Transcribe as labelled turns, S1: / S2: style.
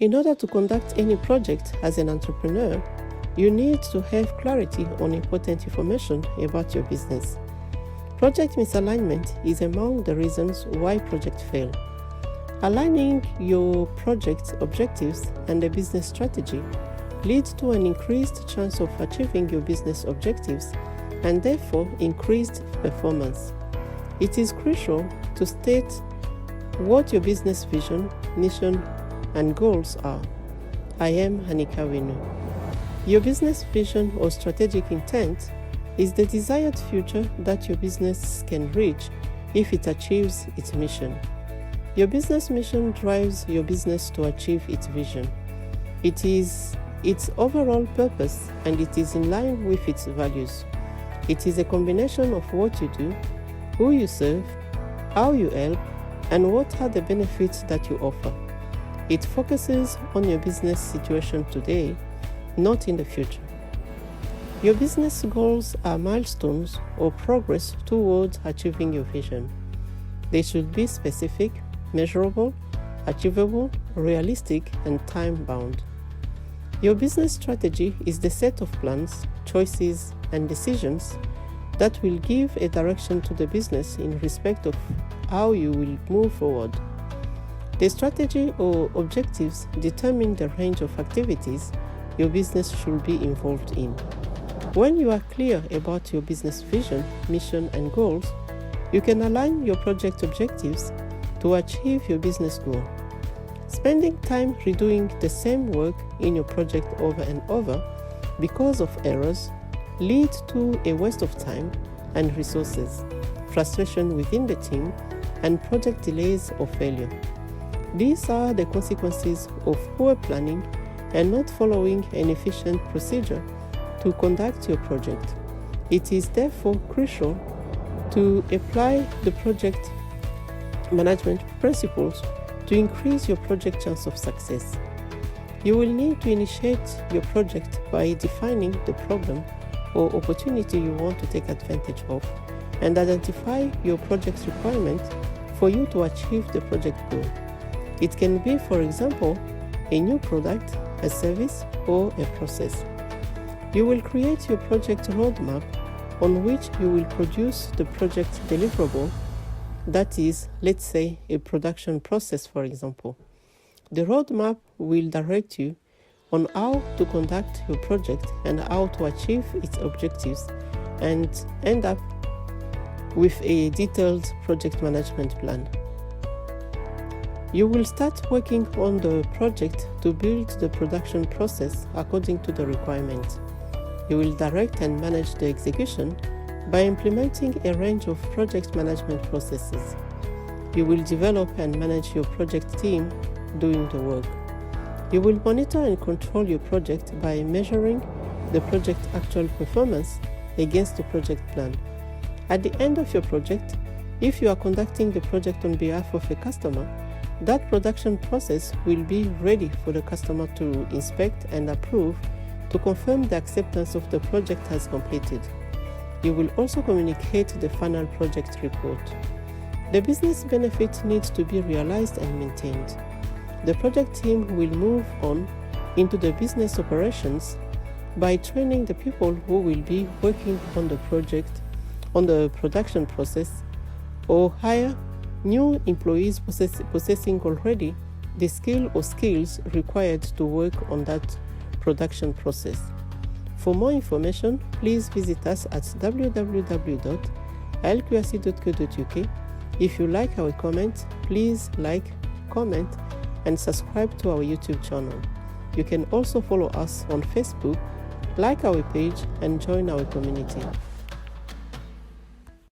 S1: In order to conduct any project as an entrepreneur, you need to have clarity on important information about your business. Project misalignment is among the reasons why projects fail. Aligning your project objectives and the business strategy leads to an increased chance of achieving your business objectives and therefore increased performance. It is crucial to state what your business vision, mission, and goals are. I am Hanika Winu. Your business vision or strategic intent is the desired future that your business can reach if it achieves its mission. Your business mission drives your business to achieve its vision. It is its overall purpose and it is in line with its values. It is a combination of what you do, who you serve, how you help, and what are the benefits that you offer. It focuses on your business situation today, not in the future. Your business goals are milestones or progress towards achieving your vision. They should be specific, measurable, achievable, realistic, and time-bound. Your business strategy is the set of plans, choices, and decisions that will give a direction to the business in respect of how you will move forward. The strategy or objectives determine the range of activities your business should be involved in. When you are clear about your business vision, mission, and goals, you can align your project objectives to achieve your business goal. Spending time redoing the same work in your project over and over because of errors leads to a waste of time and resources, frustration within the team, and project delays or failure. These are the consequences of poor planning and not following an efficient procedure to conduct your project. It is therefore crucial to apply the project management principles to increase your project chance of success. You will need to initiate your project by defining the problem or opportunity you want to take advantage of and identify your project's requirements for you to achieve the project goal. It can be, for example, a new product, a service, or a process. You will create your project roadmap on which you will produce the project deliverable. That is, let's say, a production process, for example. The roadmap will direct you on how to conduct your project and how to achieve its objectives and end up with a detailed project management plan. You will start working on the project to build the production process according to the requirements. You will direct and manage the execution by implementing a range of project management processes. You will develop and manage your project team doing the work. You will monitor and control your project by measuring the project's actual performance against the project plan. At the end of your project, if you are conducting the project on behalf of a customer, that production process will be ready for the customer to inspect and approve to confirm the acceptance of the project as completed. You will also communicate the final project report. The business benefit needs to be realized and maintained. The project team will move on into the business operations by training the people who will be working on the project, on the production process, or hire new employees possessing already the skill or skills required to work on that production process. For more information, please visit us at www.alqrc.co.uk. If you like our comment, please like, comment, and subscribe to our YouTube channel. You can also follow us on Facebook, like our page, and join our community.